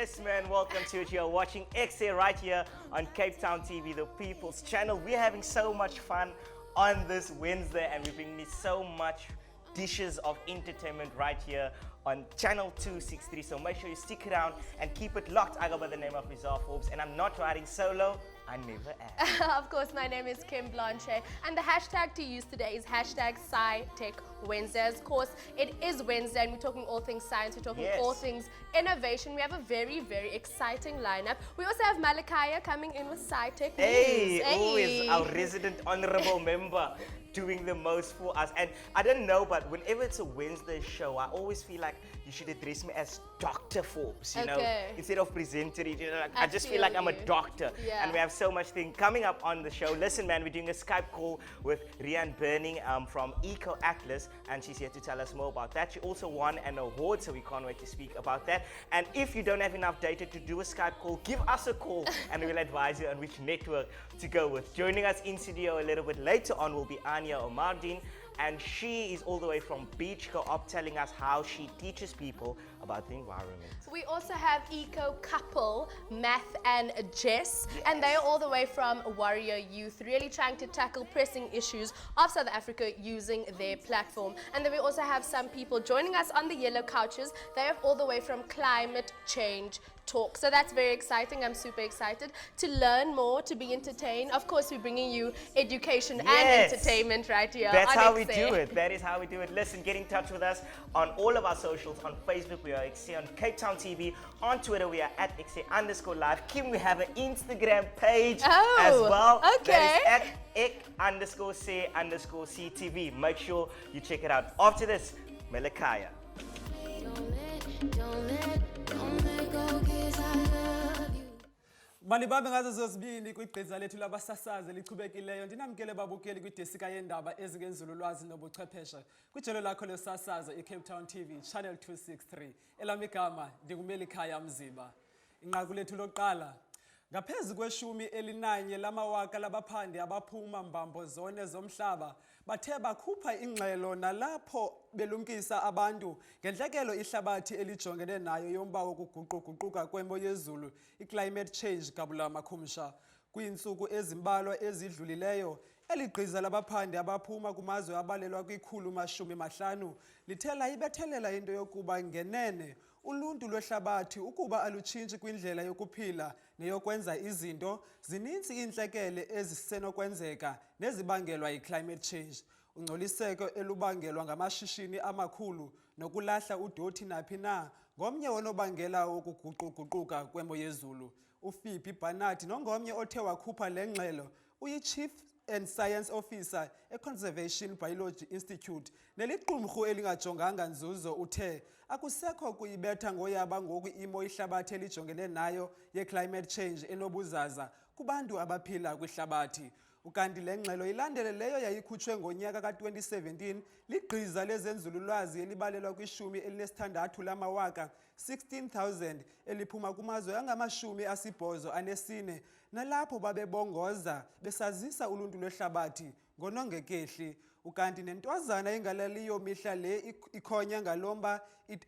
Yes, man, welcome to it. You're watching Ekse right here on Cape Town TV, the People's Channel. We're having so much fun on this Wednesday, and we're bringing you so much dishes of entertainment right here on Channel 263. So make sure you stick around and keep it locked. I go by the name of Rezah Forbes, and I'm not riding solo. I never am. Of course, my name is Kim Blanché, and the hashtag to use today is hashtag SciTech Wednesday. Of course, it is Wednesday, and we're talking all things science, we're talking all things innovation. We have a very, very exciting lineup. We also have Malakaya coming in with SciTech Hey, News. always our resident honorable member doing the most for us. And I don't know, but whenever it's a Wednesday show, I always feel like you should address me as Dr. Forbes, you know, instead of presenter. You know, like, I just feel like I'm a doctor. Yeah. And we have so much thing coming up on the show. Listen, man, we're doing a Skype call with Rhian Berning from Eco Atlas, and she's here to tell us more about that. She also won an award, so we can't wait to speak about that. And if you don't have enough data to do a Skype call, give us a call, and we'll advise you on which network to go with. Joining us in studio a little bit later on will be Aaniyah Omardien, and she is all the way from Beach Co-op telling us how she teaches people about the environment. We also have Eco couple, Math and Jess, and they are all the way from Warrior Youth, really trying to tackle pressing issues of South Africa using their platform. And then we also have some people joining us on the yellow couches. They are all the way from Climate Change Talk. So that's very exciting. I'm super excited to learn more, to be entertained. Of course, we're bringing you education and entertainment right here. That's on how Ekse. we do it. That is how we do it. Listen, get in touch with us on all of our socials. On Facebook, we are Ekse. On Cape Town TV. On Twitter, we are at Ekse_live. Kim, we have an Instagram page as well. Okay. That is at Ek_Se_CTV. Make sure you check it out. After this, Malakaya. Malibambe ngazo zozibini kwigqiza lethu labasasazi lichubekileyo ndinamkele babukeli kwidesika yendaba ezingenzululwazi nobuchwepheshe kwijelo lakho losasazo iCape Town TV Channel 263 elamigama ndinguMelikhaya Mziba. Inqaku lethu lokuqala, ngaphezulu kweshumi elinanye lamawaka labaphandi abaphuma mbambo zone zomhlaba bathe bakhupha ingxelo nalapho belumkisa abantu ngentlekelo ihlabathi elijongene nayo yomba wokuguquguquka kwemo yezulu i-climate change gabula makhumsha. Kwiintsuku ezimbalwa ezidlulileyo, eligqiza labaphandi abaphuma kumazwe abalelwa kwi-150 lithe layibethelela into yokuba ngenene uluntu lwehlabathi ukuba alutshintshi kwindlela yokuphila neyokwenza izinto, zininzi iintlekele ezisenokwenzeka nezibangelwa yi-climate change. Ungcoliseko elubangelwa ngamashishini amakhulu nokulahla udothi naphi na ngomnye wonobangela wokuguquguquka kwemo yezulu. UPhoebe Barnard nongomnye othe wakhupha le ngxelo uyi-Chief and Science Officer e-Conservation Biology Institute neliqumrhu elingajonganga nzuzo uthe akusekho kuyibetha ngoyaba ngoku imo ihlabathi elijongene nayo ye-climate change enobuzaza kubantu abaphila kwihlabathi. Ukanti le ngxelo ilandeleleyo yayikhutshwe ngonyaka ka-2017 ligqiza lezenzululwazi elibalelwa kwishumi elinesithandathu lamawaka 16,000 eliphuma kumazwe angama-84 nalapho babebongoza besazisa uluntu lwehlabathi ngonongekehli. Ukanti nentwazana engalaliyo mihla le ikhonya ngalomba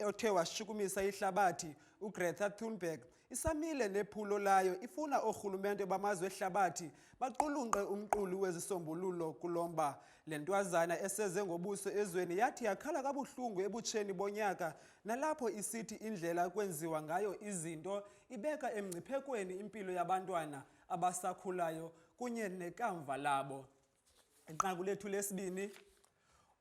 othe washukumisa ihlabathi uGreta Thunberg isamile nephulo layo ifuna oorhulumente bamazwe ehlabathi baqulunqe umqulu wezisombululo kulomba. Le ntwazana eseze ngobuso ezweni yathi yakhala kabuhlungu ebutsheni bonyaka nalapho isithi indlela kwenziwa ngayo izinto ibeka emngciphekweni impilo yabantwana abasakhulayo kunye nekamva labo. Inqaku lethu lesibini,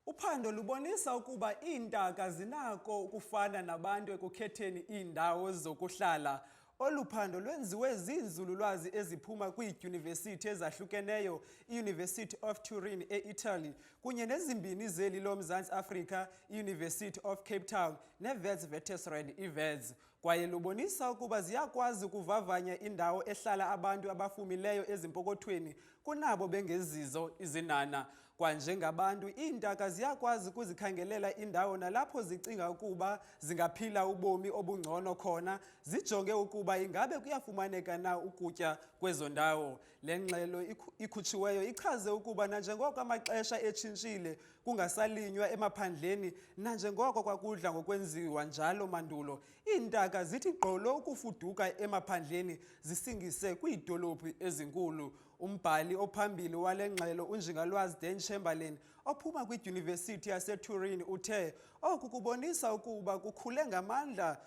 uphando lubonisa ukuba iintaka zinako ukufana nabantu ekukhetheni iindawo zokuhlala. Olu phando lwenziwe ziinzululwazi eziphuma kwiidyunivesithi ezahlukeneyo, i-University of Turin e-Italy kunye nezimbini zeli loMzantsi Afrika, i-University of Cape Town neWitswatersrand iWits. Kwaye lubonisa ukuba ziyakwazi ukuvavanya indawo ehlala abantu abafumileyo ezimpokothweni kunabo bengezizo izinana. Kwanjengabantu, iintaka ziyakwazi ukuzikhangelela indawo nalapho zicinga ukuba zingaphila ubomi obungcono khona, zijonge ukuba ingabe kuyafumaneka na ukutya kwezo ndawo. Le ngxelo ikhutshiweyo ichaze ukuba nanjengoko amaxesha etshintshile kungasalinywa emaphandleni nanjengoko kwakudla ngokwenziwa njalo mandulo, iintaka zithi gqolo ukufuduka emaphandleni zisingise kwiidolophu ezinkulu. Umbhali ophambili wale ngxelo uNjingalwazi Dan Chamberlain ophuma kwidyunivesithi yaseTurin uthe oku kubonisa ukuba kukhule ngamandla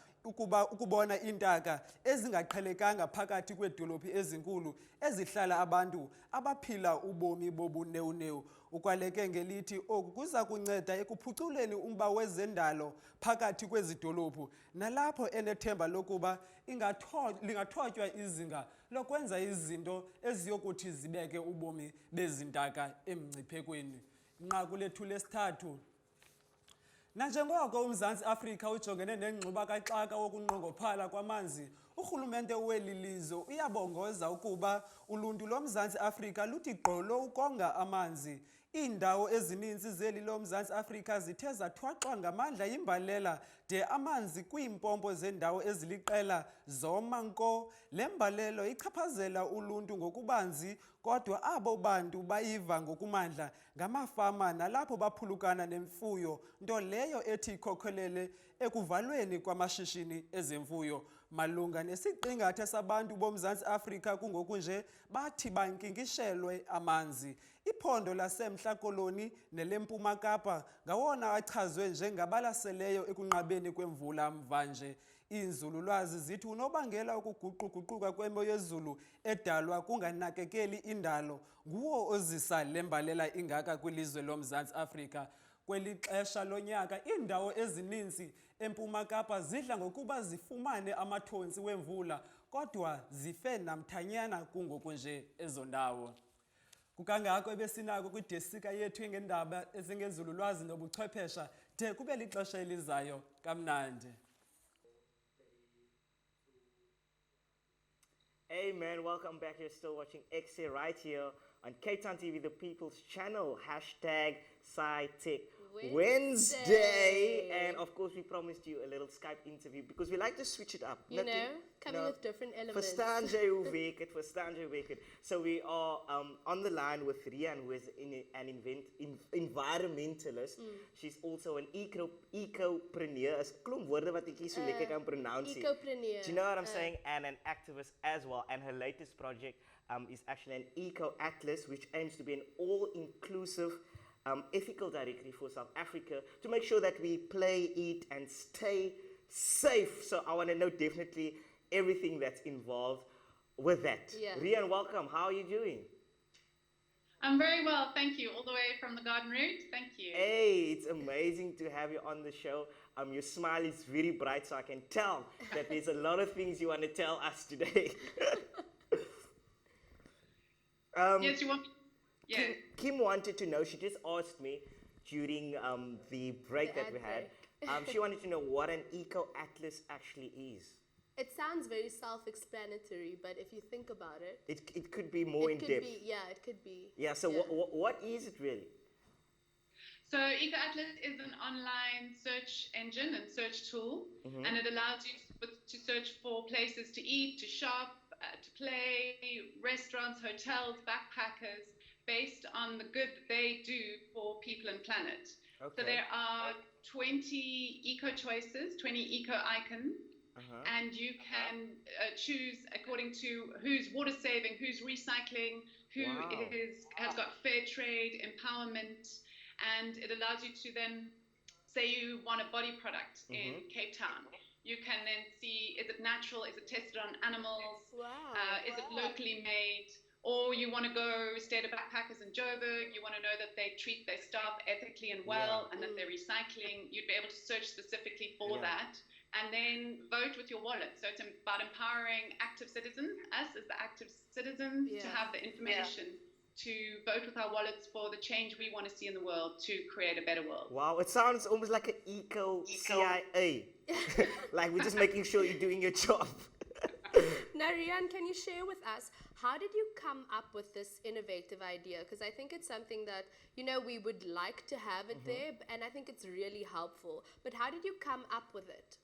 ukubona iintaka ezingaqhelekanga phakathi kweedolophu ezinkulu ezihlala abantu abaphila ubomi bobunewunewu. Ukwaleke ngelithi oku kuza kunceda ekuphuculeni umba wezendalo phakathi kwezi dolophu nalapho enethemba lokuba lingathotywa izinga lokwenza izinto eziyokuthi zibeke ubomi bezintaka emngciphekweni. Nqaku lethu lesithathu. Nanjengoko uMzantsi Afrika ujongene nengxuba kaxaka wokunqongophala kwamanzi, urhulumente weli lizwe uyabongoza ukuba uluntu loMzantsi Afrika luthi gqolo ukonga amanzi. Iindawo ezininzi zeli loMzantsi Afrika zithe zathwaxwa ngamandla yimbalela de amanzi kwiimpompo zendawo eziliqela zoma nko. Le mbalelo ichaphazela uluntu ngokubanzi, kodwa abo bantu bayiva ngokumandla ngamafama nalapho baphulukana nemfuyo, nto leyo ethi ikhokhelele ekuvalweni kwamashishini ezemfuyo. Malunga nesiqingatha sabantu boMzantsi Afrika kungoku nje bathi bankinkishelwe amanzi. Iphondo laseMntla Koloni nelempuma Kapa ngawona achazwe njengabalaseleyo ekunqabeni kwemvula mvanje. Iinzululwazi zithi unobangela ukuguquguquka kwemo yezulu edalwa kunganakekeli indalo nguwo ozisa le mbalela ingaka kwilizwe loMzantsi Afrika. Kweli xesha lonyaka iindawo ezininzi empuma Kapa zidla ngokuba zifumane amathontsi wemvula, kodwa zife namthanyana kungoku nje ezo ndawo. Kukangako ebesinako kwidesika yethu ngendaba ezingenzululwazi nobuchwephesha de kube lixesha elizayo kamnandi. Hey man, welcome back. You're still watching Ekse right here on Cape Town TV, the People's Channel. #SciTech Wednesday. And of course, we promised you a little Skype interview because we like to switch it up. You know, coming with different elements. So we are on the line with Rhian, who is an environmentalist. She's also an ecopreneur. Ecopreneur. Do you know what I'm saying? And an activist as well. And her latest project is actually an Eco Atlas, which aims to be an all-inclusive ethical directory for South Africa to make sure that we play, eat, and stay safe. So I want to know definitely everything that's involved with that. Yeah. Rhian, welcome. How are you doing? I'm very well, thank you. All the way from the garden route, thank you. Hey, it's amazing to have you on the show. Your smile is very bright, so I can tell that there's a lot of things you want to tell us today. Yes, you want me? Yeah. Kim wanted to know, she just asked me during the break that we had, she wanted to know what an Eco Atlas actually is. It sounds very self-explanatory, but if you think about it, it could be more in depth. It could be. Yeah, so what is it really? So Eco Atlas is an online search engine and search tool, and it allows you to search for places to eat, to shop, to play, restaurants, hotels, backpackers, based on the good that they do for people and planet. Okay. So there are 20 eco choices, 20 eco icons, and you can choose according to who's water saving, who's recycling, who has got fair trade, empowerment, and it allows you to then, say you want a body product in Cape Town. You can then see, is it natural, is it tested on animals, is it locally made? Or you want to go stay at a backpackers in Joburg, you want to know that they treat their staff ethically and well, and that they're recycling, you'd be able to search specifically for that, and then vote with your wallet. So it's about empowering active citizens, us as the active citizens, to have the information to vote with our wallets for the change we want to see in the world to create a better world. Wow, it sounds almost like an eco CIA. Like we're just making sure you're doing your job. Now, Rhian, can you share with us, how did you come up with this innovative idea? Because I think it's something that, you know, we would like to have it there, and I think it's really helpful. But how did you come up with it?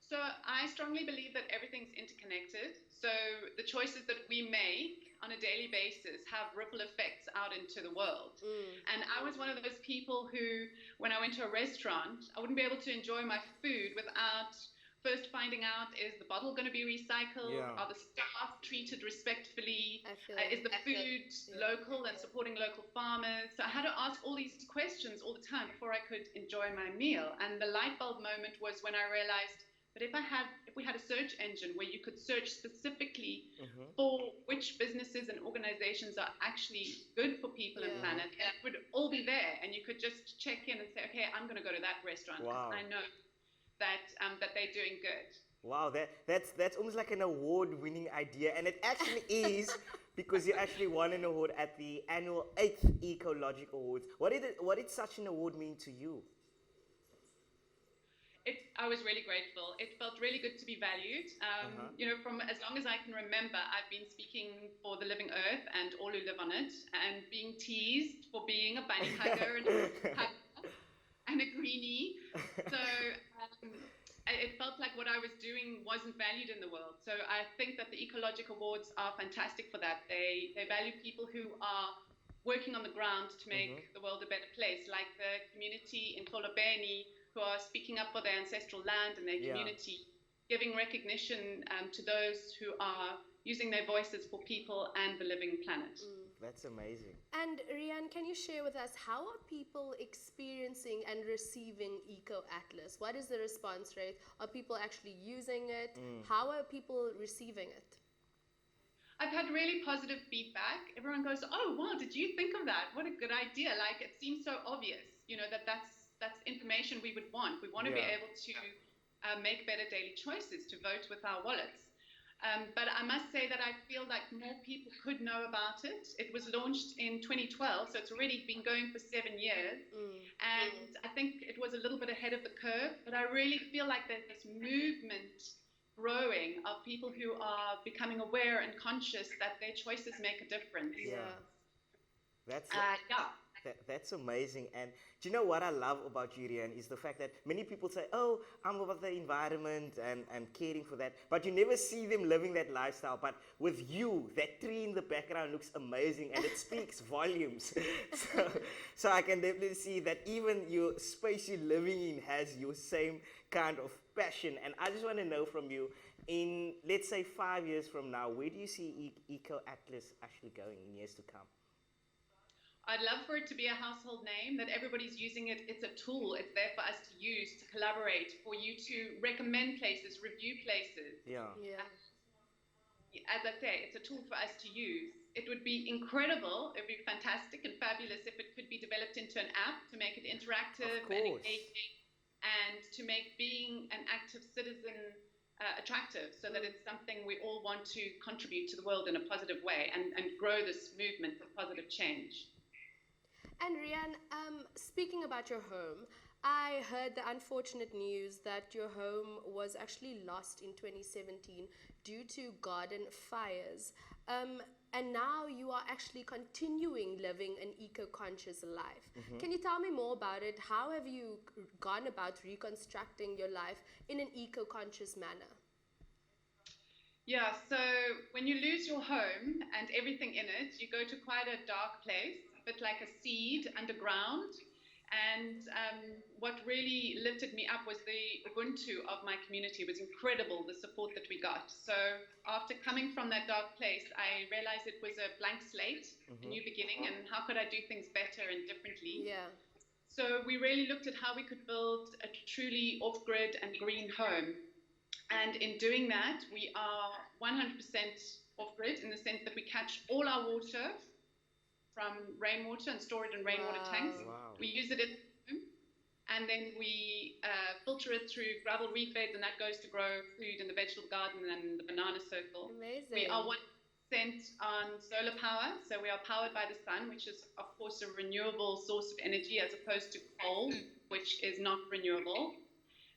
So I strongly believe that everything's interconnected. So the choices that we make on a daily basis have ripple effects out into the world. And I was one of those people who, when I went to a restaurant, I wouldn't be able to enjoy my food without first finding out, is the bottle going to be recycled? Yeah. Are the staff treated respectfully? I feel Is the food local and supporting local farmers? So I had to ask all these questions all the time before I could enjoy my meal. And the light bulb moment was when I realized, but if we had a search engine where you could search specifically for which businesses and organizations are actually good for people and planet, and it would all be there, and you could just check in and say, okay, I'm going to go to that restaurant because I know that that they're doing good. Wow, that's almost like an award-winning idea, and it actually is because you actually won an award at the annual 8th Ecologic Awards. What did such an award mean to you? I was really grateful. It felt really good to be valued. You know, from as long as I can remember, I've been speaking for the living earth and all who live on it, and being teased for being a bunny hugger and a greenie. So it felt like what I was doing wasn't valued in the world. So I think that the Ecologic Awards are fantastic for that. They value people who are working on the ground to make the world a better place, like the community in Blanché, who are speaking up for their ancestral land and their community, giving recognition to those who are using their voices for people and the living planet. That's amazing. And Rhian, can you share with us, how are people experiencing and receiving Eco Atlas? What is the response rate? Are people actually using it? How are people receiving it? I've had really positive feedback. Everyone goes, oh, wow, did you think of that? What a good idea. Like, it seems so obvious, you know, that's information we would want. We want to be able to make better daily choices, to vote with our wallets. But I must say that I feel like more people could know about it. It was launched in 2012, so it's already been going for 7 years. And I think it was a little bit ahead of the curve, but I really feel like there's this movement growing of people who are becoming aware and conscious that their choices make a difference. That's amazing. And do you know what I love about you, Rhian, is the fact that many people say, oh, I'm about the environment and caring for that, but you never see them living that lifestyle. But with you, that tree in the background looks amazing and it speaks volumes. So I can definitely see that even your space you're living in has your same kind of passion. And I just want to know from you, in, let's say, 5 years from now, where do you see Eco Atlas actually going in years to come? I'd love for it to be a household name, that everybody's using it. It's a tool. It's there for us to use, to collaborate, for you to recommend places, review places. As I say, it's a tool for us to use. It would be incredible, it would be fantastic and fabulous if it could be developed into an app to make it interactive and engaging, and to make being an active citizen attractive, so that it's something we all want to contribute to the world in a positive way and grow this movement of positive change. And Rhian, speaking about your home, I heard the unfortunate news that your home was actually lost in 2017 due to garden fires. And now you are actually continuing living an eco-conscious life. Can you tell me more about it? How have you gone about reconstructing your life in an eco-conscious manner? Yeah, so when you lose your home and everything in it, you go to quite a dark place, a bit like a seed underground. And what really lifted me up was the Ubuntu of my community. It was incredible, the support that we got. So after coming from that dark place, I realized it was a blank slate, a new beginning, and how could I do things better and differently? So we really looked at how we could build a truly off-grid and green home. And in doing that, we are 100% off-grid in the sense that we catch all our water from rainwater and store it in rainwater tanks. We use it at home, and then we filter it through gravel reed beds, and that goes to grow food in the vegetable garden and the banana circle. Amazing. We are 1% on solar power, so we are powered by the sun, which is of course a renewable source of energy as opposed to coal, which is not renewable.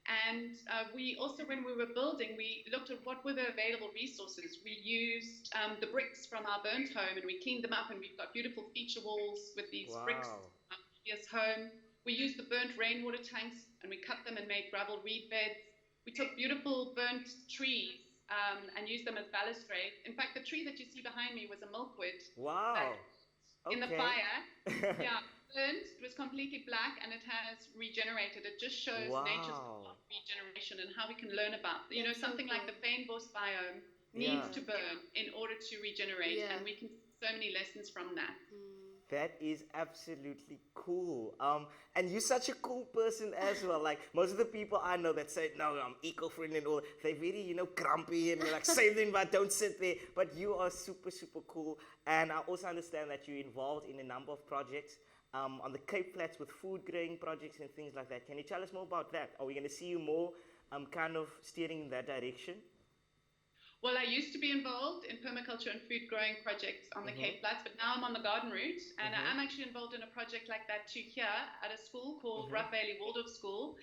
And we also, when we were building, we looked at what were the available resources. We used the bricks from our burnt home, and we cleaned them up, and we've got beautiful feature walls with these bricks from our previous home. We used the burnt rainwater tanks, and we cut them and made gravel reed beds. we took beautiful burnt trees and used them as balustrade. In fact, the tree that you see behind me was a milkwood. Wow. In the Okay. fire, yeah, burnt. It was completely black, and it has regenerated. It just shows nature's Wow. regeneration and how we can learn about, That's so something like cool. the fynbos biome Yeah. needs to burn in order to regenerate, Yeah. and we can see so many lessons from that. That is absolutely cool. And you're such a cool person as well. Like most of the people I know that say, no, I'm eco-friendly and all, they're very, grumpy and they're like, save the environment, don't sit there. But you are super, super cool. And I also understand that you're involved in a number of projects on the Cape Flats with food growing projects and things like that. Can you tell us more about that? Are we going to see you more kind of steering in that direction? Well, I used to be involved in permaculture and food growing projects on the Cape Flats, but now I'm on the garden route, and I'm actually involved in a project like that too here at a school called Rough Valley Waldorf School.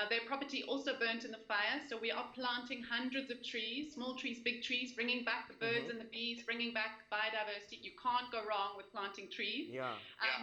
Their property also burnt in the fire, so we are planting hundreds of trees, small trees, big trees, bringing back the birds and the bees, bringing back biodiversity. You can't go wrong with planting trees. Yeah.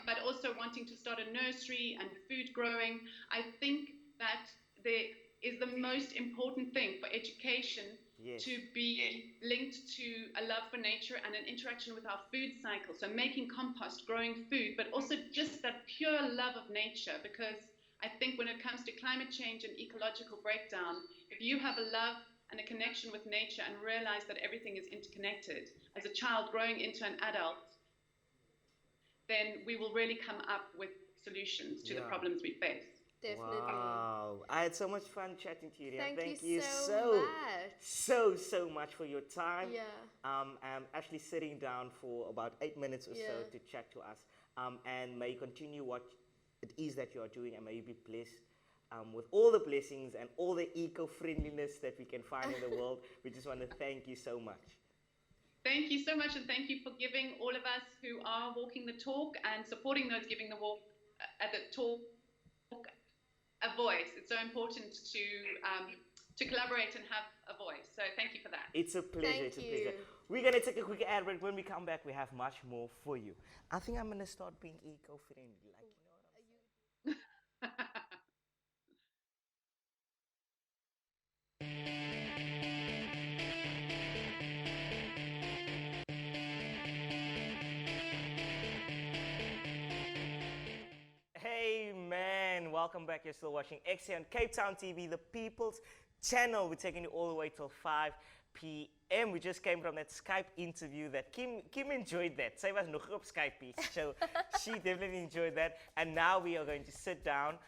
But also wanting to start a nursery and food growing. I think that there is the most important thing for education. Yes. To be linked to a love for nature and an interaction with our food cycle. So making compost, growing food, but also just that pure love of nature, because I think when it comes to climate change and ecological breakdown, if you have a love and a connection with nature and realize that everything is interconnected, as a child growing into an adult, then we will really come up with solutions to the problems we face. Definitely. Wow. I had so much fun chatting to you, Rian. Thank you so much. much for your time. Yeah. I'm actually sitting down for about 8 minutes or so Yeah. to chat to us. And may you continue what it is that you are doing, and may you be blessed with all the blessings and all the eco-friendliness that we can find in the world. We just want to thank you so much. Thank you so much, and thank you for giving all of us who are walking the talk and supporting those giving the walk at the talk a voice. It's so important to collaborate and have a voice. So thank you for that. It's a pleasure. Thank It's a you. pleasure. We're gonna take a quick ad break. When we come back, we have much more for you. I think I'm gonna start being eco-friendly. Like, you know what I'm saying? Hey man, welcome back. You're still watching Ekse on Cape Town TV, the People's Channel. We're taking you all the way till 5 p.m. We just came from that Skype interview that Kim enjoyed that. Sy was nog op Skype, so she definitely enjoyed that. And now we are going to sit down,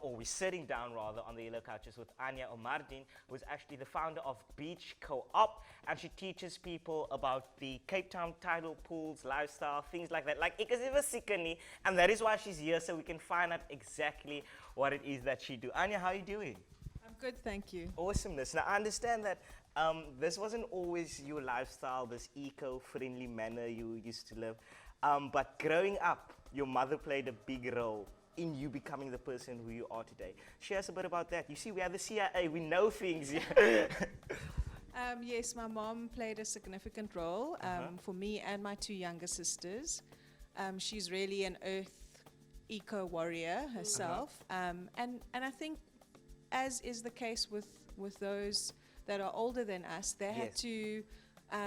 or we're sitting down rather, on the yellow couches with Aaniyah Omardien, who's actually the founder of Beach Co-op, and she teaches people about the Cape Town tidal pools, lifestyle, things like that. Like, ek is ewe seker nie, and that is why she's here, so we can find out exactly what it is that she do. Aaniyah, how are you doing? I'm good, thank you. Awesomeness. Now, I understand that this wasn't always your lifestyle, this eco-friendly manner you used to live, but growing up, your mother played a big role in you becoming the person who you are today. Share us a bit about that. You see, we are the CIA, we know things. Yes, my mom played a significant role for me and my two younger sisters. She's really an earth eco warrior herself. And I think, as is the case with those that are older than us, they had to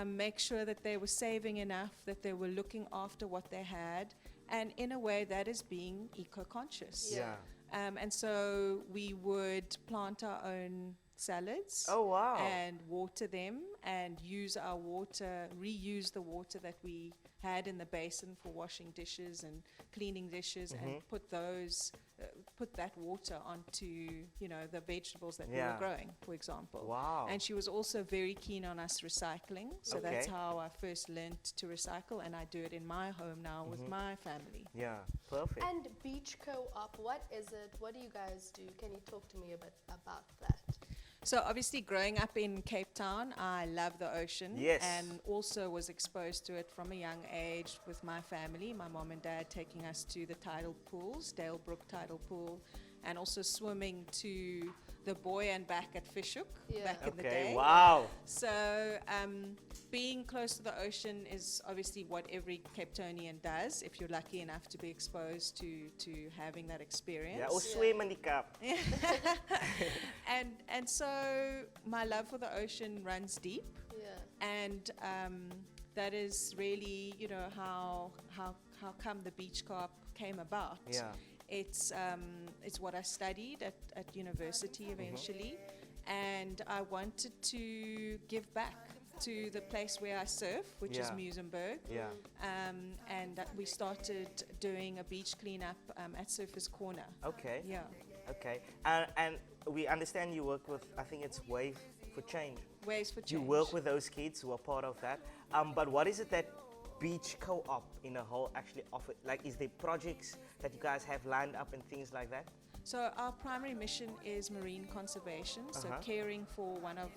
make sure that they were saving enough, that they were looking after what they had, and in a way that is being eco-conscious. Yeah. And so we would plant our own salads. Oh, wow. And water them and use our water, reuse the water that we had in the basin for washing dishes and cleaning dishes, and put that water onto, the vegetables that we were growing, for example. Wow. And she was also very keen on us recycling. So that's how I first learned to recycle, and I do it in my home now with my family. Yeah, perfect. And Beach Co-op, what is it? What do you guys do? Can you talk to me a bit about that? So obviously growing up in Cape Town, I love the ocean. Yes. And also was exposed to it from a young age with my family, my mom and dad taking us to the tidal pools, Dalebrook Tidal Pool, and also swimming to the boy and back at Fishhook back in the Okay, day. wow. So being close to the ocean is obviously what every Cape Townian does if you're lucky enough to be exposed to having that experience. Ja, ons swem in die Kaap. And so my love for the ocean runs deep, and that is really, you know, how come the beach co-op came about. Yeah. It's what I studied at university eventually, and I wanted to give back to the place where I surf, which is Muizenberg. Yeah. And we started doing a beach cleanup at Surfers Corner. Okay. Yeah. Okay. And we understand you work with, I think it's Wave for Change. Waves for Change. You work with those kids who are part of that. But what is it that beach co-op in a whole actually offer? Like, is there projects that you guys have lined up and things like that? So our primary mission is marine conservation, so caring for one of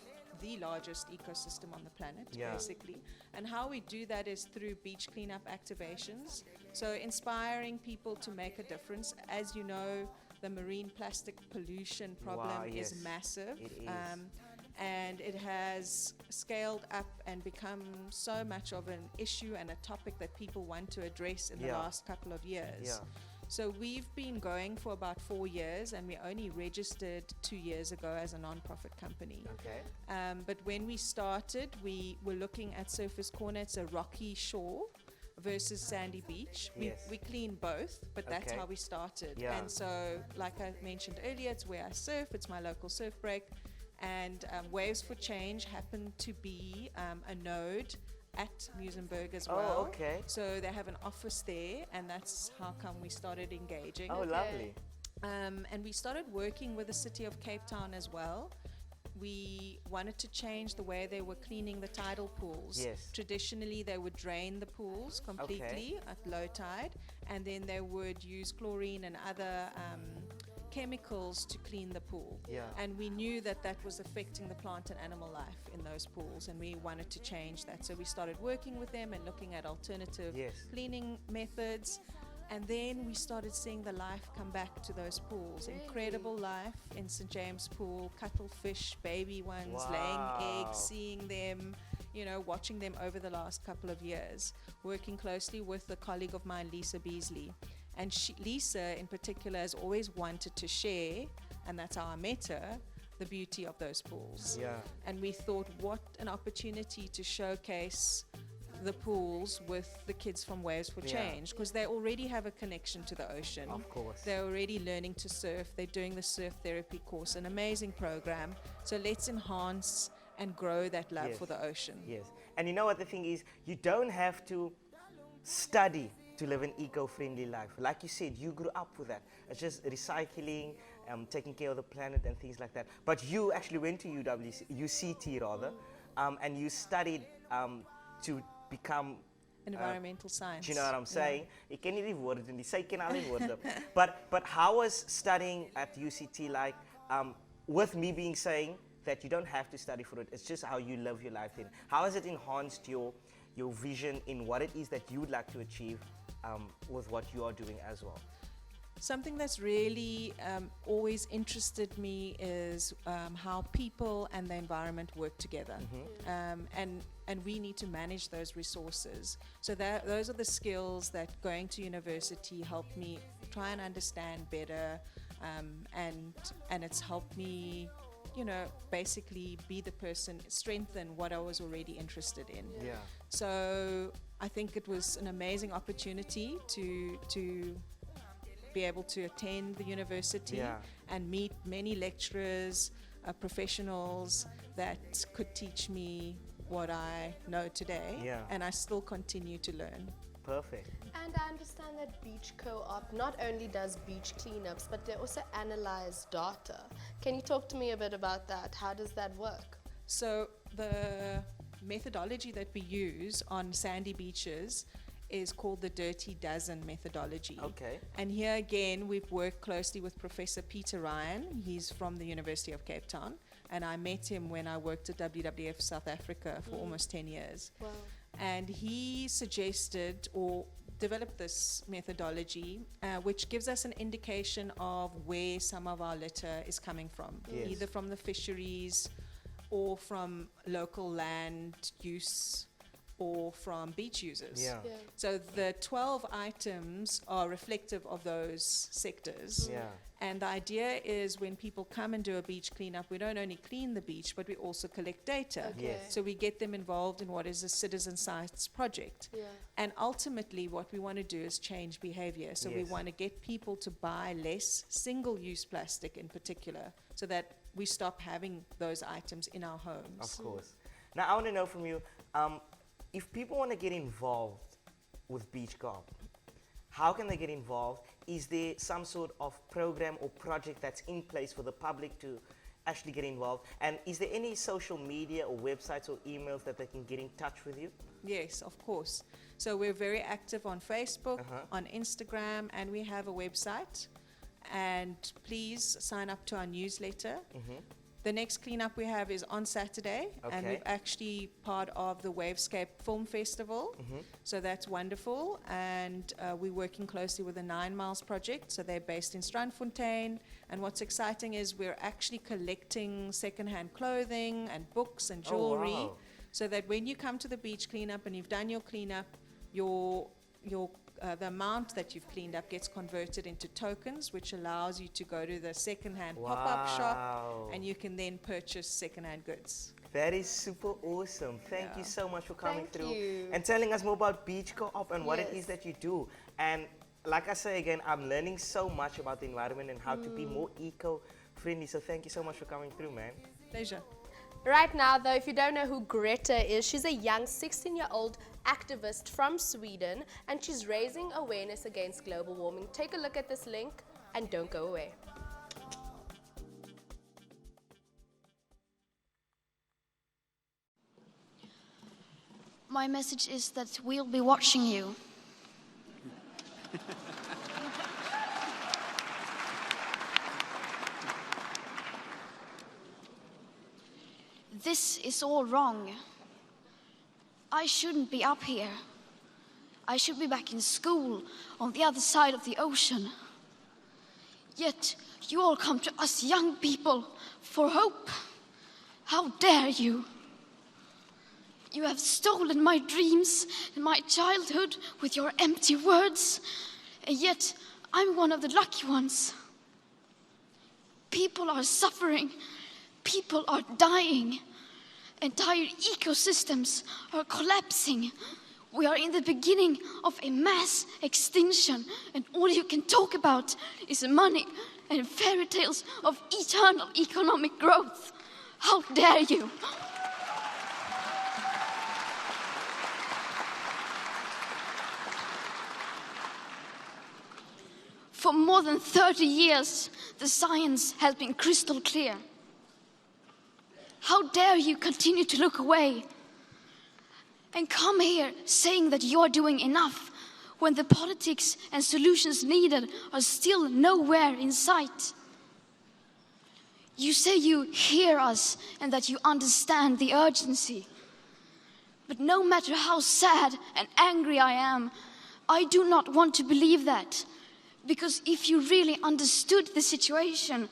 the largest ecosystem on the planet, basically. And how we do that is through beach cleanup activations. So inspiring people to make a difference. As you know, the marine plastic pollution problem is massive. It is. And it has scaled up and become so much of an issue and a topic that people want to address in the last couple of years. Yeah. So we've been going for about 4 years, and we only registered 2 years ago as a non-profit company. Okay. But when we started, we were looking at Surfers Corner. It's a rocky shore versus sandy beach. We clean both, but that's how we started. Yeah. And so, like I mentioned earlier, it's where I surf. It's my local surf break. And Waves for Change happened to be a node at Muizenberg as well. Oh, okay. So they have an office there, and that's how come we started engaging. Oh, lovely. And we started working with the city of Cape Town as well. We wanted to change the way they were cleaning the tidal pools. Yes. Traditionally, they would drain the pools completely at low tide, and then they would use chlorine and other chemicals to clean the pool. Yeah. And we knew that that was affecting the plant and animal life in those pools, and we wanted to change that. So we started working with them and looking at alternative cleaning methods. And then we started seeing the life come back to those pools. Incredible life in St. James Pool, cuttlefish, baby ones, laying eggs, seeing them, you know, watching them over the last couple of years, working closely with a colleague of mine, Lisa Beasley. And Lisa, in particular, has always wanted to share, and that's how I met her, the beauty of those pools. Yeah. And we thought, what an opportunity to showcase the pools with the kids from Waves for Change, because they already have a connection to the ocean. Of course. They're already learning to surf. They're doing the surf therapy course, an amazing program. So let's enhance and grow that love for the ocean. Yes. And you know what the thing is? You don't have to study to live an eco-friendly life. Like you said, you grew up with that. It's just recycling, taking care of the planet and things like that. But you actually went to UCT rather, and you studied to become environmental science. Do you know what I'm saying? Ek ken nie die woorde nie. Sy ken al die woorde. But how was studying at UCT like, with me being saying that you don't have to study for it, it's just how you live your life in. How has it enhanced your vision in what it is that you would like to achieve with what you are doing as well? Something that's really always interested me is how people and the environment work together. And we need to manage those resources. So those are the skills that going to university helped me try and understand better, and it's helped me, you know, basically be the person, strengthen what I was already interested in. Yeah. So I think it was an amazing opportunity to be able to attend the university and meet many lecturers, professionals that could teach me what I know today. Yeah. And I still continue to learn. Perfect. And I understand that Beach Co-op not only does beach cleanups, but they also analyze data. Can you talk to me a bit about that? How does that work? So the methodology that we use on sandy beaches is called the Dirty Dozen methodology. Okay. And here again, we've worked closely with Professor Peter Ryan. He's from the University of Cape Town, and I met him when I worked at WWF South Africa for almost 10 years. Wow. And he suggested, or developed this methodology, which gives us an indication of where some of our litter is coming from, Yes. either from the fisheries or from local land use or from beach users. Yeah. Yeah. So the 12 items are reflective of those sectors. Yeah. And the idea is when people come and do a beach cleanup, we don't only clean the beach, but we also collect data. Okay. Yes. So we get them involved in what is a citizen science project. Yeah. And ultimately, what we want to do is change behavior. So we Yes. want to get people to buy less single-use plastic in particular, so that we stop having those items in our homes. Of course. Now, I want to know from you, if people want to get involved with Beach Garb, how can they get involved? Is there some sort of program or project that's in place for the public to actually get involved? And is there any social media or websites or emails that they can get in touch with you? Yes, of course. So we're very active on Facebook, on Instagram, and we have a website. And please sign up to our newsletter. The next cleanup we have is on Saturday, and Okay. we're actually part of the Wavescape Film Festival. So that's wonderful. And we're working closely with the 9 Miles Project. So they're based in Strandfontein. And what's exciting is we're actually collecting secondhand clothing and books and Oh, jewelry. wow. So that when you come to the beach cleanup and you've done your cleanup, the amount that you've cleaned up gets converted into tokens, which allows you to go to the secondhand pop-up shop, Wow. and you can then purchase secondhand goods. That is super awesome. Thank you Yeah. so much for coming Thank through you. and telling us more about Beach Co-op and what it Yes. is that you do. And like I say again, I'm learning so much about the environment and how to be more eco-friendly. So thank you so much for coming through, man. Pleasure. Right now, though, if you don't know who Greta is, she's a young 16-year-old activist from Sweden, and she's raising awareness against global warming. Take a look at this link and don't go away. My message is that we'll be watching you. This is all wrong. I shouldn't be up here. I should be back in school on the other side of the ocean. Yet you all come to us young people for hope. How dare you? You have stolen my dreams and my childhood with your empty words, and yet I'm one of the lucky ones. People are suffering, people are dying, entire ecosystems are collapsing. We are in the beginning of a mass extinction, and all you can talk about is money and fairy tales of eternal economic growth. How dare you? For more than 30 years, the science has been crystal clear. How dare you continue to look away and come here saying that you're doing enough when the politics and solutions needed are still nowhere in sight? You say you hear us and that you understand the urgency. But no matter how sad and angry I am, I do not want to believe that. Because if you really understood the situation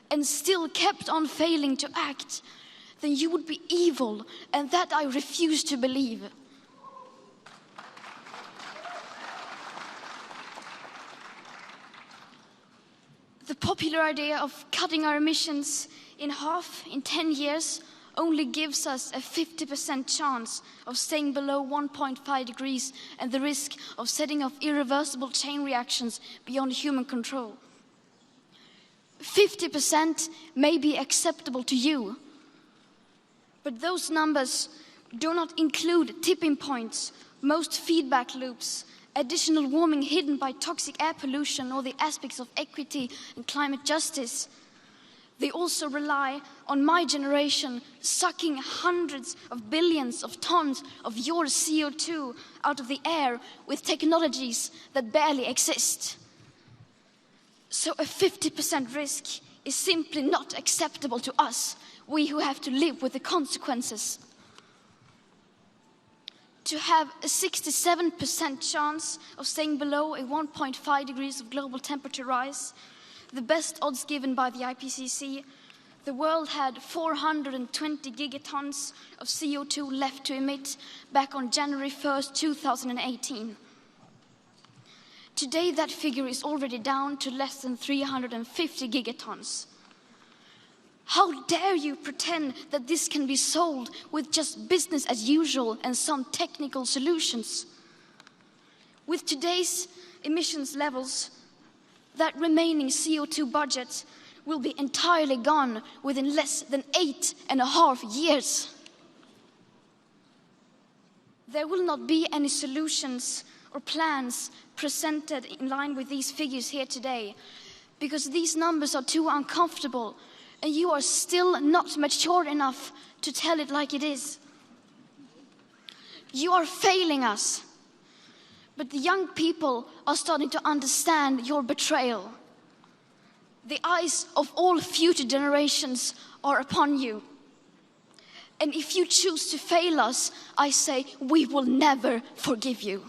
and still kept on failing to act, then you would be evil, and that I refuse to believe. The popular idea of cutting our emissions in half in 10 years only gives us a 50% chance of staying below 1.5 degrees and the risk of setting off irreversible chain reactions beyond human control. 50% may be acceptable to you, but those numbers do not include tipping points, most feedback loops, additional warming hidden by toxic air pollution, or the aspects of equity and climate justice. They also rely on my generation sucking hundreds of billions of tons of your CO2 out of the air with technologies that barely exist. So a 50% risk is simply not acceptable to us, we who have to live with the consequences. to have a 67% chance of staying below a 1.5 degrees of global temperature rise, the best odds given by the IPCC, the world had 420 gigatons of CO2 left to emit back on January 1st, 2018. Today, that figure is already down to less than 350 gigatons. How dare you pretend that this can be solved with just business as usual and some technical solutions? With today's emissions levels, that remaining CO2 budget will be entirely gone within less than 8.5 years. There will not be any solutions or plans presented in line with these figures here today, because these numbers are too uncomfortable and you are still not mature enough to tell it like it is. You are failing us, but the young people are starting to understand your betrayal. The eyes of all future generations are upon you. And if you choose to fail us, I say we will never forgive you.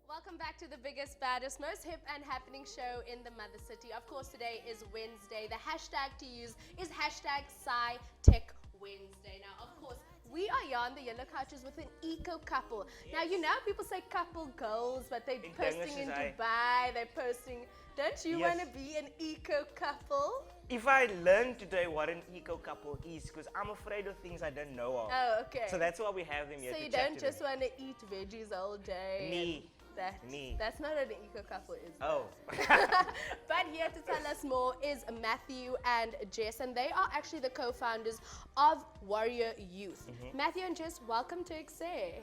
Welcome back to the biggest, baddest, most hip and happening show in the Mother City. Of course, today is Wednesday. The hashtag to use is hashtag SciTechWednesday. Now, of course, we are here on the Yellow Couches with an eco couple. Now, you know, people say couple goals, but they're posting in Dubai, they're posting. Don't you want to be an eco couple? If I learned today what an eco couple is, because I'm afraid of things I don't know of. Oh, okay. So that's why we have them here. So to you chat don't to just them. want to eat veggies all day? Me. That's not what an eco couple is. Oh. But here to tell us more is Matthew and Jess, and they are actually the co-founders of Warrior Youth. Matthew and Jess, welcome to Ekse.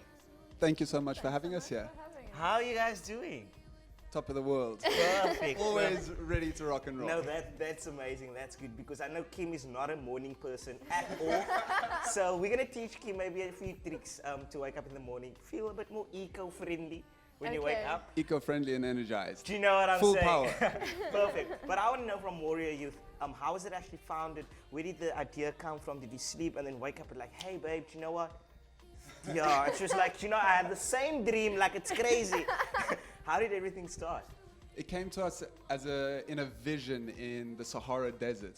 Thank you so much for having us here. How are you guys doing? Top of the world. Perfect. Always ready to rock and roll. No, that's amazing. That's good, because I know Kim is not a morning person at all. So we're going to teach Kim maybe a few tricks to wake up in the morning, feel a bit more eco-friendly when you wake up. Eco-friendly and energized. Do you know what I'm Full saying? power. Perfect. But I want to know from Warrior Youth, how was it actually founded? Where did the idea come from? Did you sleep and then wake up and like, hey babe, do you know what? Yeah, it's just like, you know, I had the same dream, like it's crazy. How did everything start? It came to us in a vision in the Sahara Desert.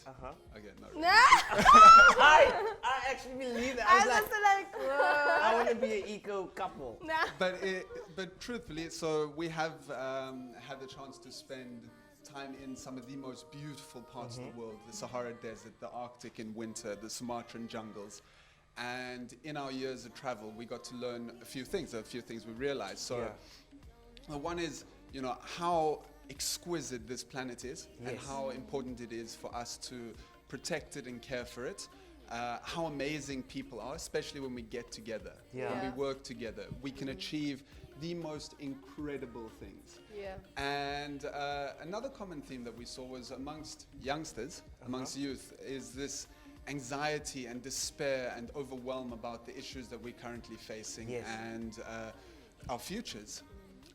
Okay, no. Really. I actually believe that. I was like, whoa. I want to be an eco couple. But truthfully, so we have had the chance to spend time in some of the most beautiful parts of the world, the Sahara Desert, the Arctic in winter, the Sumatran jungles. And in our years of travel, we got to learn a few things we realized. So one is, you know, how exquisite this planet is and how important it is for us to protect it and care for it. How amazing people are, especially when we get together, when we work together. We can achieve the most incredible things. And another common theme that we saw was amongst youngsters, amongst youth, is this anxiety and despair and overwhelm about the issues that we're currently facing and our futures.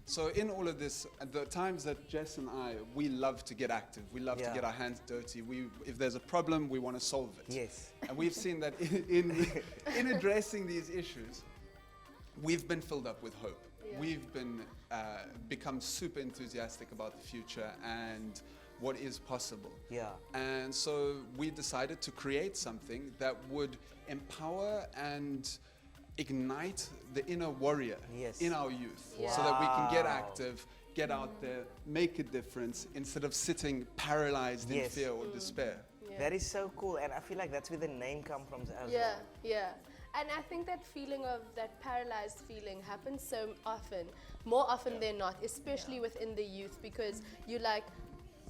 So in all of this, at the times that Jess and I, we love to get active. We love to get our hands dirty. If there's a problem, we want to solve it. Yes. And we've seen that in addressing these issues, we've been filled up with hope. We've been become super enthusiastic about the future and what is possible. And so we decided to create something that would empower and ignite the inner warrior in our youth so that we can get active, get out there, make a difference instead of sitting paralyzed in fear or despair. That is so cool, and I feel like that's where the name comes from as well. And I think that feeling of that paralyzed feeling happens so often, more often than not, especially within the youth, because you're like,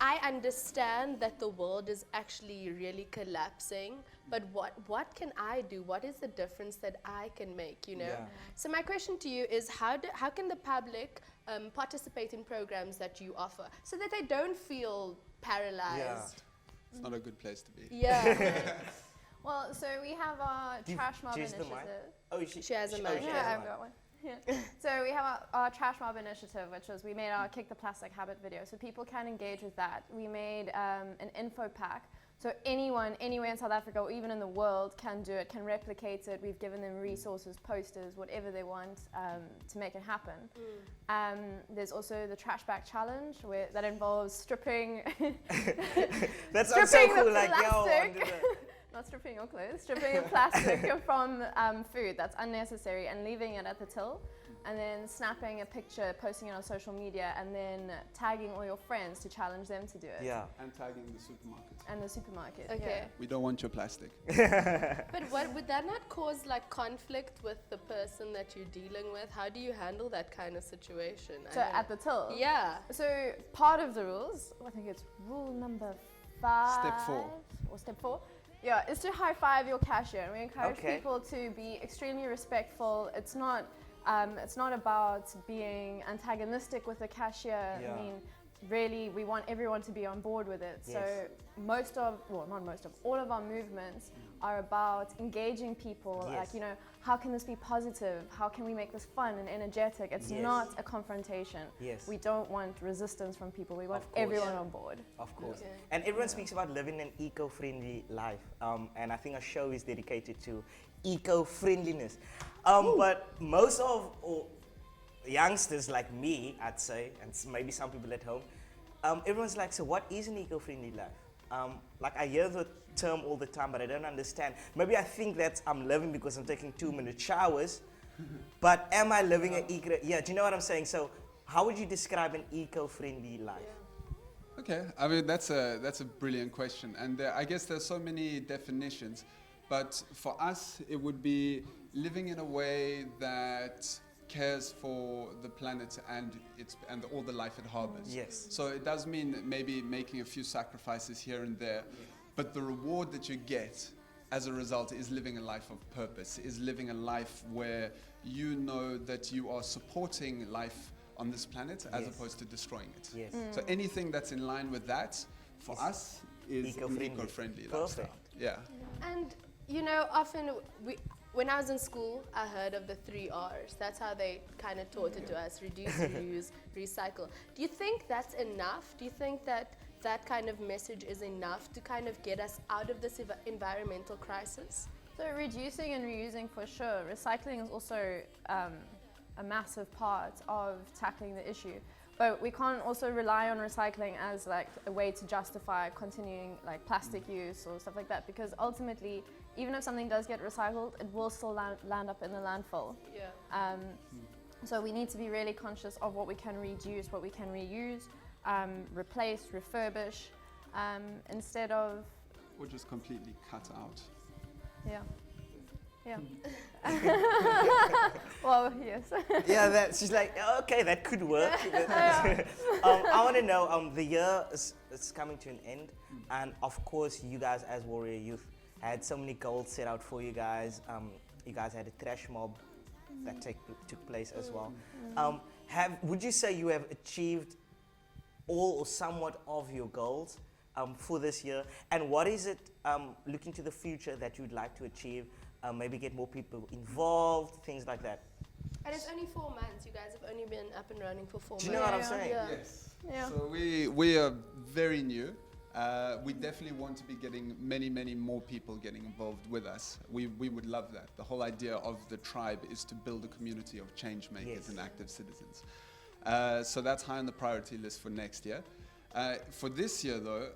I understand that the world is actually really collapsing, but what can I do? What is the difference that I can make, you know? So my question to you is, how can the public participate in programs that you offer so that they don't feel paralyzed? It's not a good place to be. Well, so we have our trash mob initiative. Oh, She has a mic. Yeah, I've got one. So we have our Trash Mob initiative, which was we made our Kick the Plastic Habit video, so people can engage with that. We made an info pack, so anyone, anywhere in South Africa or even in the world can do it, can replicate it. We've given them resources, posters, whatever they want to make it happen. There's also the Trash Bag Challenge, that involves stripping. That sounds so cool, like, plastic. Not stripping your clothes, stripping the plastic from food that's unnecessary and leaving it at the till, and then snapping a picture, posting it on social media, and then tagging all your friends to challenge them to do it. Yeah. And tagging the supermarket. And the supermarket. Okay. We don't want your plastic. But what would that not cause like conflict with the person that you're dealing with? How do you handle that kind of situation? So at the till? Yeah. So part of the rules, I think it's rule number 5. Step 4. Or step 4. Yeah, is to high five your cashier. And we encourage people to be extremely respectful. It's not about being antagonistic with the cashier. Yeah. I mean, really, we want everyone to be on board with it. So all of our movements are about engaging people. Yes. Like, you know, how can this be positive? How can we make this fun and energetic? It's not a confrontation. Yes. We don't want resistance from people. We want Of course. everyone on board. Of course. Okay. And everyone speaks about living an eco-friendly life. And I think our show is dedicated to eco-friendliness. But most of youngsters like me, I'd say, and maybe some people at home, everyone's like, so what is an eco-friendly life? Like I hear the term all the time, but I don't understand. Maybe I think that I'm living because I'm taking 2-minute showers, but am I living an eco? Yeah, do you know what I'm saying? So how would you describe an eco-friendly life? Okay, I mean that's a brilliant question, and I guess there's so many definitions, but for us it would be living in a way that cares for the planet and all the life it harbors. Yes. So it does mean maybe making a few sacrifices here and there, but the reward that you get as a result is living a life of purpose, is living a life where you know that you are supporting life on this planet as opposed to destroying it. Yes. So anything that's in line with that, for us, is Eco-friendly. an eco-friendly lifestyle. Perfect. Yeah. And you know, often when I was in school, I heard of the 3 R's. That's how they kind of taught it to us: reduce, reuse, recycle. Do you think that's enough? Do you think that that kind of message is enough to kind of get us out of this environmental crisis? So reducing and reusing for sure. Recycling is also a massive part of tackling the issue. But we can't also rely on recycling as like a way to justify continuing like plastic use or stuff like that, because ultimately, even if something does get recycled, it will still land up in the landfill. Yeah. So we need to be really conscious of what we can reduce, what we can reuse, replace, refurbish, instead of... Or just completely cut out. Yeah. Well, yes. Yeah, she's like, okay, that could work. I want to know, the year is coming to an end, and of course, you guys as Warrior Youth had so many goals set out for you guys. You guys had a trash mob that took place as well. Would you say you have achieved all or somewhat of your goals for this year? And what is it, looking to the future, that you'd like to achieve? Maybe get more people involved, things like that. And it's only 4 months. You guys have only been up and running for 4 months. Do you know what I'm saying? Yeah. Yes. Yeah. So we are very new. We definitely want to be getting many more people getting involved with us. We would love that. The whole idea of the tribe is to build a community of change makers and active citizens. So that's high on the priority list for next year. For this year though,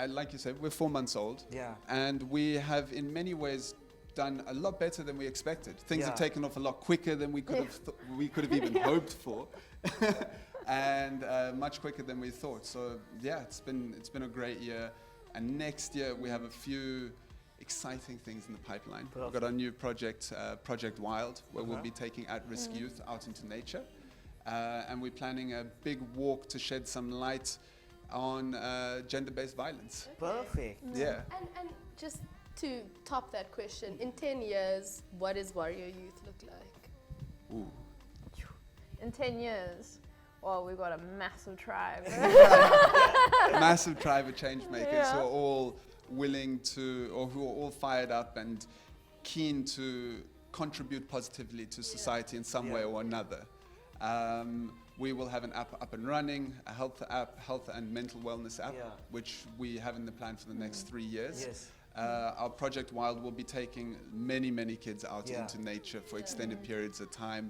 like you said, we're 4 months old. Yeah. And we have in many ways done a lot better than we expected. Things have taken off a lot quicker than we could have even hoped for. And much quicker than we thought. So yeah, it's been a great year. And next year we have a few exciting things in the pipeline. We've got our new project, Project Wild, where we'll be taking at-risk youth out into nature. And we're planning a big walk to shed some light on gender-based violence. Perfect. Yeah. And just to top that question, in 10 years, what does Warrior Youth look like? Ooh. In 10 years, well, we've got a massive tribe. A massive tribe of change makers who are all willing to, or who are all fired up and keen to contribute positively to society in some way or another. We will have an app up and running, a health app, health and mental wellness app, which we have in the plan for the next 3 years. Yes. Our Project Wild will be taking many, many kids out into nature for extended periods of time.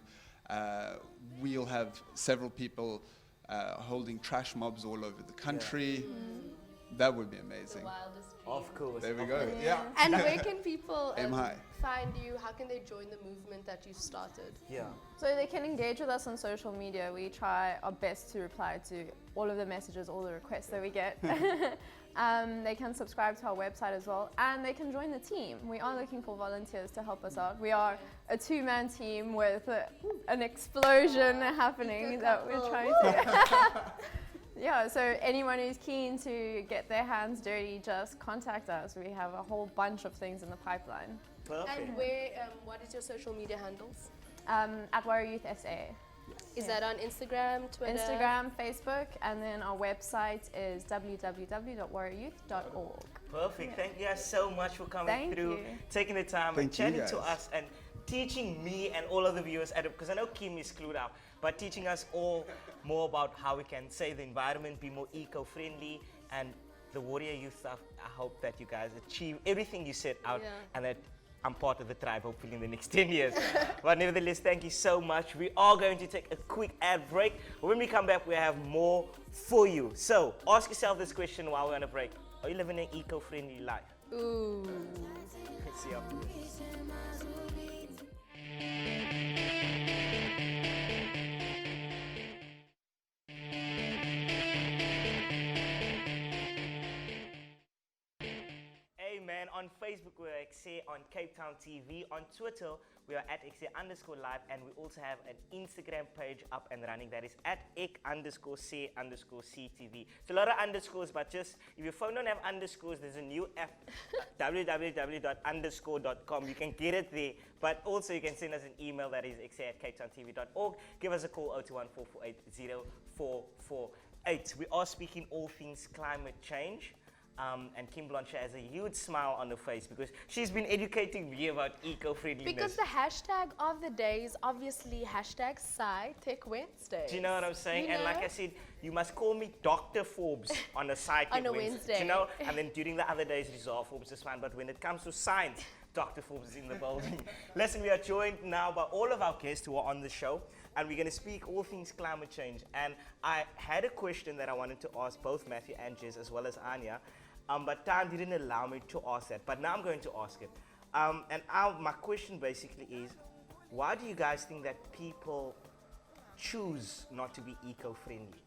We'll have several people holding trash mobs all over the country. That would be amazing. Of course. There we go. And where can people Aim high. find you? How can they join the movement that you've started? Yeah. So they can engage with us on social media. We try our best to reply to all of the messages, all the requests that we get. They can subscribe to our website as well, and they can join the team. We are looking for volunteers to help us out. We are a two-man team with an explosion happening that we're trying to... Yeah, so anyone who's keen to get their hands dirty, just contact us. We have a whole bunch of things in the pipeline. Perfect. And where? What is your social media handles? At Warrior Youth SA. Is that on Instagram, Twitter? Instagram, Facebook, and then our website is www.warriouryouth.org. Perfect. Thank you guys so much for coming Thank through, you. taking the time and chatting to us and teaching me and all of the viewers, because I know Kim is clued up, but teaching us all more about how we can save the environment, be more eco-friendly, and the Warrior Youth stuff. I hope that you guys achieve everything you set out and that I'm part of the tribe hopefully in the next 10 years. But nevertheless, thank you so much. We are going to take a quick ad break. When we come back, we have more for you. So ask yourself this question while we're on a break. Are you living an eco-friendly life? Ooh. Let's see after this. Man, on Facebook we're Ekse, on Cape Town TV, on Twitter we are at Ekse_live, and we also have an Instagram page up and running that is at Ek_Se_CTV. It's a lot of underscores, but just if your phone don't have underscores, there's a new app, www.underscore.com. You can get it there, but also you can send us an email that is ekse@capetowntv.org. Give us a call 0214480448. We are speaking all things climate change. And Kim Blanché has a huge smile on her face because she's been educating me about eco-friendliness. Because the hashtag of the day is obviously hashtag Tech Wednesday. Do you know what I'm saying? You and know? like I said, you must call me Dr. Forbes on a On a Wednesday. Do you know? And then during the other days, Rezah Forbes is fine. But when it comes to science, Dr. Forbes is in the building. Listen, we are joined now by all of our guests who are on the show. And we're going to speak all things climate change. And I had a question that I wanted to ask both Matthew and Jess as well as Aaniyah. But time didn't allow me to ask that. But now I'm going to ask it. My question basically is, why do you guys think that people choose not to be eco-friendly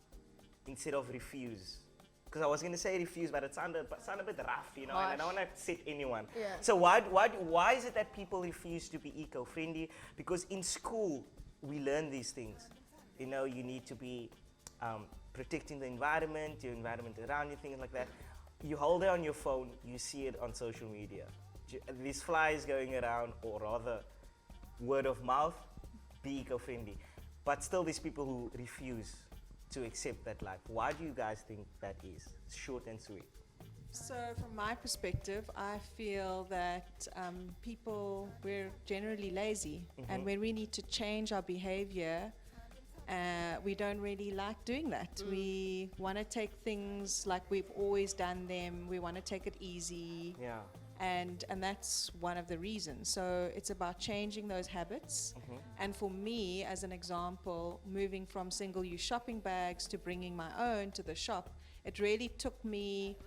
instead of refuse? Because I was going to say refuse, but it sounded a bit rough, you know, and I don't want to set anyone. Yeah. So why is it that people refuse to be eco-friendly? Because in school, we learn these things. You know, you need to be protecting the environment, your environment around you, things like that. You hold it on your phone, you see it on social media. These flies going around, or rather, word of mouth, be eco-friendly. But still, these people who refuse to accept that life. Why do you guys think that is? Short and sweet. So from my perspective, I feel that we're generally lazy. And when we need to change our behavior, we don't really like doing that. We want to take things like we've always done them. We want to take it easy. Yeah. And that's one of the reasons. So it's about changing those habits. And for me, as an example, moving from single-use shopping bags to bringing my own to the shop, it really took me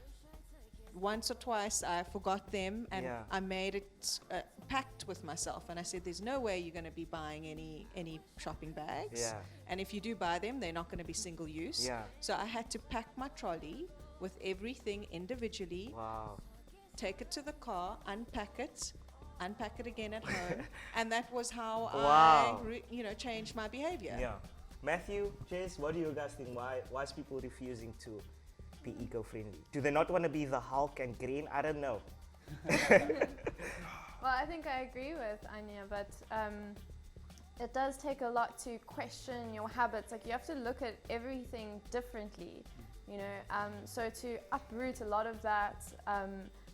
once or twice. I forgot them, and I made it pact with myself, and I said, there's no way you're going to be buying any shopping bags, and if you do buy them, they're not going to be single use. So I had to pack my trolley with everything individually. Take it to the car, unpack it again at home, and that was how I changed my behavior. Matthew, Jess, what do you guys think? Why is people refusing to be eco-friendly? Do they not want to be the Hulk and green? I don't know. Well, I think I agree with Aaniyah, but it does take a lot to question your habits. Like, you have to look at everything differently, you know. So to uproot a lot of that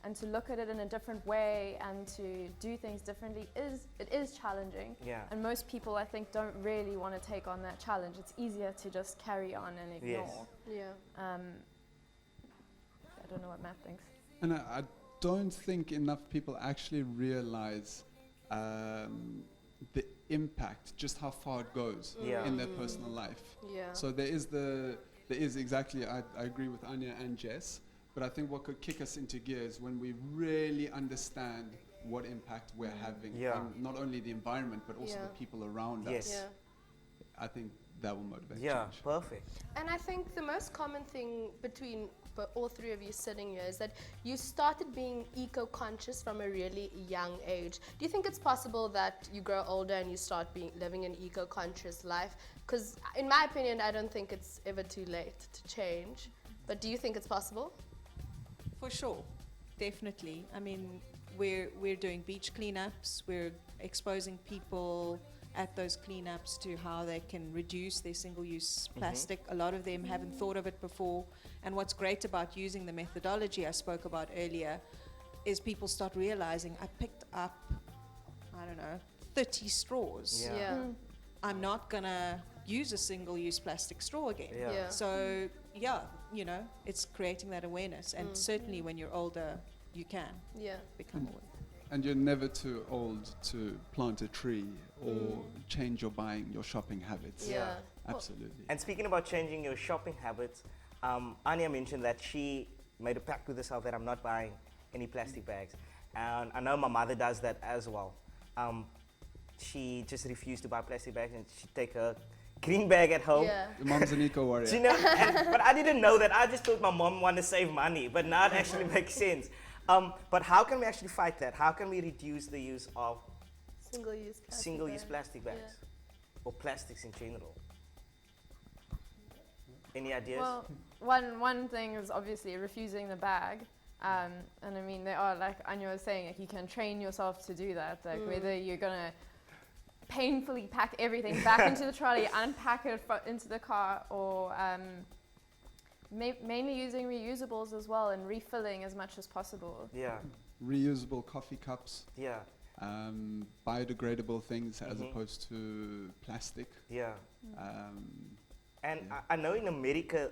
and to look at it in a different way and to do things differently is challenging. Yeah. And most people, I think, don't really want to take on that challenge. It's easier to just carry on and ignore. Yeah. I don't know what Matt thinks. And I don't think enough people actually realize the impact, just how far it goes Yeah. in their personal life. Yeah. So there is exactly, I agree with Aaniyah and Jess, but I think what could kick us into gear is when we really understand what impact we're having Yeah. on not only the environment, but also Yeah. the people around Yes. us. Yeah. I think that will motivate Yeah, change. perfect. And I think the most common thing between all three of you sitting here is that you started being eco-conscious from a really young age. Do you think it's possible that you grow older and you start living an eco-conscious life? Because in my opinion, I don't think it's ever too late to change. But do you think it's possible? For sure, definitely. I mean, we're doing beach cleanups. We're exposing people at those cleanups to how they can reduce their single-use plastic. A lot of them haven't thought of it before. And what's great about using the methodology I spoke about earlier is people start realizing, I picked up, 30 straws. Yeah. I'm not gonna use a single-use plastic straw again. Yeah. Yeah. So yeah, it's creating that awareness, and certainly when you're older, you can Yeah. become aware. And you're never too old to plant a tree or change your buying, your shopping habits. Yeah. Absolutely. And speaking about changing your shopping habits, Aaniyah mentioned that she made a pact with herself that I'm not buying any plastic bags. And I know my mother does that as well. She just refused to buy plastic bags and she'd take her green bag at home. Yeah. Your mom's an eco warrior. Do you know? But I didn't know that. I just thought my mom wanted to save money, but now it actually makes sense. But how can we actually fight that? How can we reduce the use of Single-use plastic. single-use bag. plastic bags or plastics in general? Any ideas? Well, one thing is obviously refusing the bag. And I mean, there are, like Anya was saying, like you can train yourself to do that. Like whether you're gonna painfully pack everything back into the trolley, unpack it into the car, or mainly using reusables as well and refilling as much as possible. Yeah, Reusable coffee cups, yeah, biodegradable things as opposed to plastic. yeah. And Yeah. I know in America,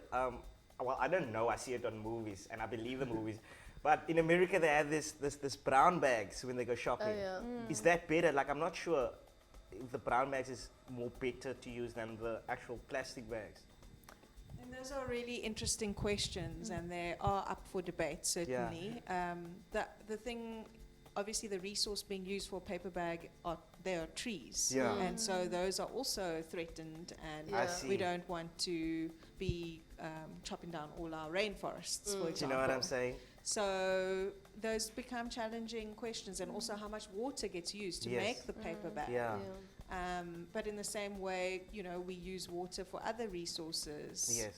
well, I don't know, I see it on movies and I believe the movies, but in America they have this brown bags when they go shopping. Oh, yeah. Is that better? Like, I'm not sure if the brown bags is more better to use than the actual plastic bags. And those are really interesting questions, and they are up for debate, certainly. The thing, obviously, the resource being used for a paper bag they are trees. Yeah. And so those are also threatened, and I Yeah. see. we don't want to be chopping down all our rainforests, for Do you example. know what I'm saying? So those become challenging questions, and also how much water gets used to Yes. make the paper bag. Yeah. But in the same way, we use water for other resources. Yes.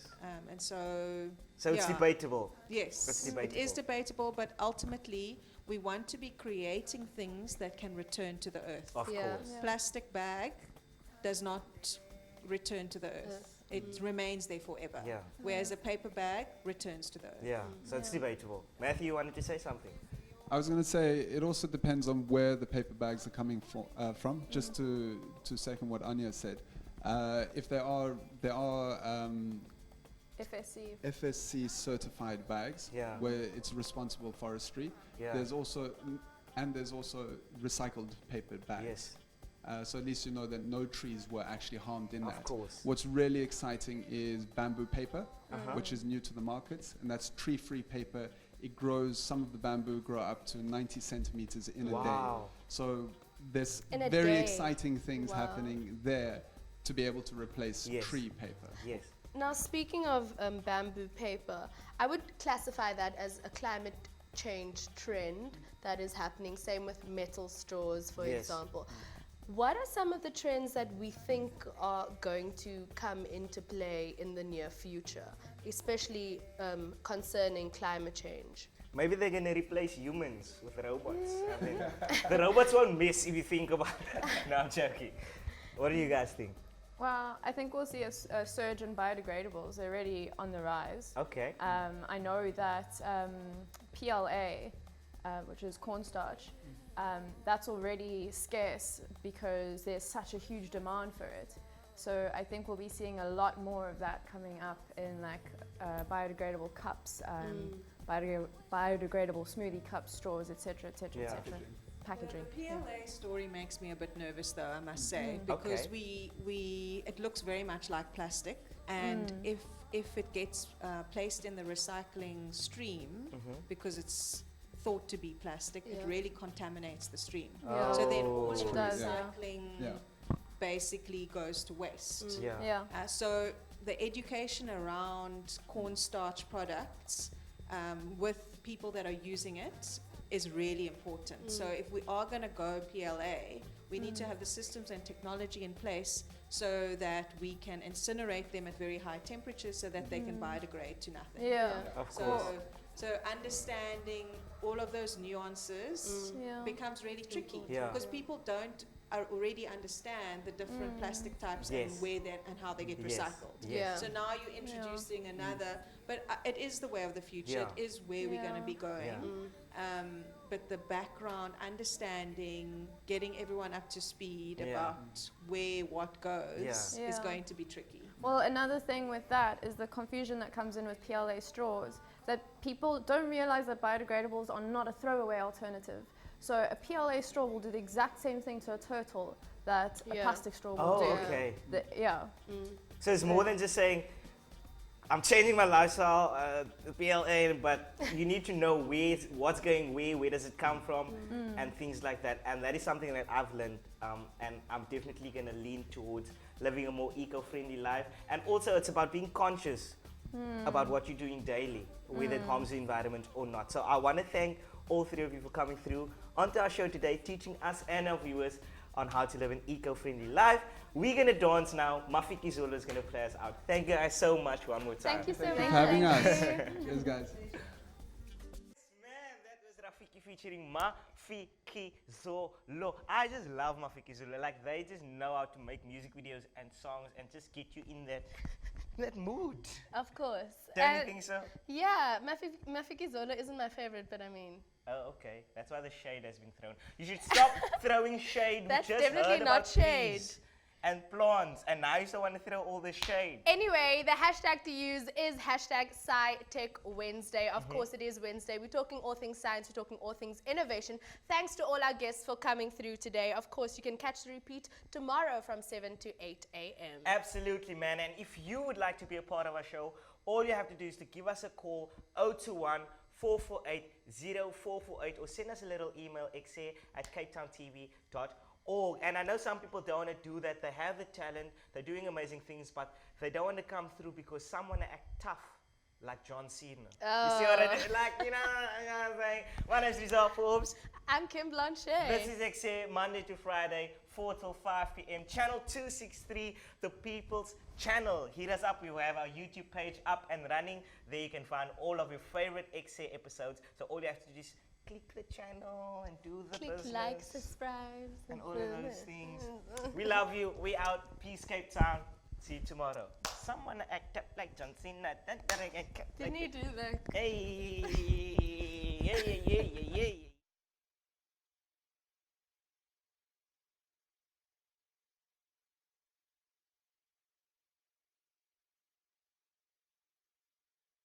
And so So it's yeah. debatable. Yes, It's it is debatable. debatable, but ultimately we want to be creating things that can return to the earth. Of Yeah. course. Yeah. Plastic bag does not return to the earth. It remains there forever. Yeah. Whereas a paper bag returns to the earth. Yeah. So it's debatable. Matthew, you wanted to say something? I was going to say it also depends on where the paper bags are coming from. Just to second what Anya said, if there are FSC. FSC certified bags Yeah. where it's responsible forestry. Yeah. There's also recycled paper bags. Yes. So at least you know that no trees were actually harmed in Of that. course. What's really exciting is bamboo paper, Uh-huh. which is new to the market, and that's tree-free paper. It grows, some of the bamboo grow up to 90 centimeters in a day. Wow. So there's In a very day. exciting things Wow. happening there to be able to replace Yes. tree paper. Yes. Now, speaking of bamboo paper, I would classify that as a climate change trend that is happening. Same with metal straws, for Yes. example. What are some of the trends that we think are going to come into play in the near future, especially concerning climate change? Maybe they're going to replace humans with robots. I mean, the robots won't miss if you think about it. No, I'm joking. What do you guys think? Well, I think we'll see a surge in biodegradables. They're already on the rise. Okay. I know that PLA which is cornstarch, that's already scarce because there's such a huge demand for it. So I think we'll be seeing a lot more of that coming up in like biodegradable cups, biodegradable smoothie cups, straws, etc., etc., etc. Packaging. The PLA story makes me a bit nervous, though, I must say, because it looks very much like plastic, and if it gets placed in the recycling stream, because it's thought to be plastic, it really contaminates the stream. So then all of the recycling basically goes to waste. So the education around cornstarch products with people that are using it is really important. So if we are going to go PLA, we need to have the systems and technology in place so that we can incinerate them at very high temperatures so that they can biodegrade to nothing. Of course. So understanding all of those nuances becomes really tricky because people don't already understand the different plastic types and where they and how they get recycled. So now you're introducing another, but it is the way of the future. It is where we're going to be going. But the background, understanding, getting everyone up to speed about where what goes is going to be tricky. Well, another thing with that is the confusion that comes in with PLA straws, that people don't realize that biodegradables are not a throwaway alternative. So a PLA straw will do the exact same thing to a turtle that a plastic straw will do. Okay. So it's more than just saying, I'm changing my lifestyle, PLA, but you need to know what's going where does it come from, and things like that. And that is something that I've learned, and I'm definitely going to lean towards living a more eco-friendly life. And also it's about being conscious about what you're doing daily, whether it harms the environment or not. So I want to thank all three of you for coming through onto our show today, teaching us and our viewers on how to live an eco-friendly life. We're going to dance now. Mafiki Zulu is going to play us out. Thank you guys so much one more time. thank you so much for having us. Cheers, guys. Man, that was Rafiki featuring Mafiki Zolo. I just love Mafiki Zolo. Like, they just know how to make music videos and songs and just get you in that mood. Of course. Don't you think so? Yeah, Mafiki Zolo isn't my favorite, but I mean. Oh, okay. That's why the shade has been thrown. You should stop throwing shade. That's We just definitely heard not about shade. trees and plants, and now you still want to throw all the shade. Anyway, the hashtag to use is hashtag SciTechWednesday. Of course, it is Wednesday. We're talking all things science, we're talking all things innovation. Thanks to all our guests for coming through today. Of course, you can catch the repeat tomorrow from 7 to 8 a.m. Absolutely, man. And if you would like to be a part of our show, all you have to do is to give us a call, 021 448 0448, or send us a little email, ekse@capetowntv.org. And I know some people don't want to do that. They have the talent, they're doing amazing things, but they don't want to come through because some want to act tough, like John Cena. You see what I mean? Like, you know what I'm saying? My name's Rezah Forbes. I'm Kim Blanché. This is Ekse, Monday to Friday, 4 till 5 p.m. Channel 263, the People's Channel. Hit us up. We will have our YouTube page up and running. There you can find all of your favorite Ekse episodes. So all you have to do is click the channel and do the Click business. like, subscribe. And all of those things. We love you. We out. Peace, Cape Town. See you tomorrow. Someone act up like John Cena. Didn't you do that? Hey, yeah.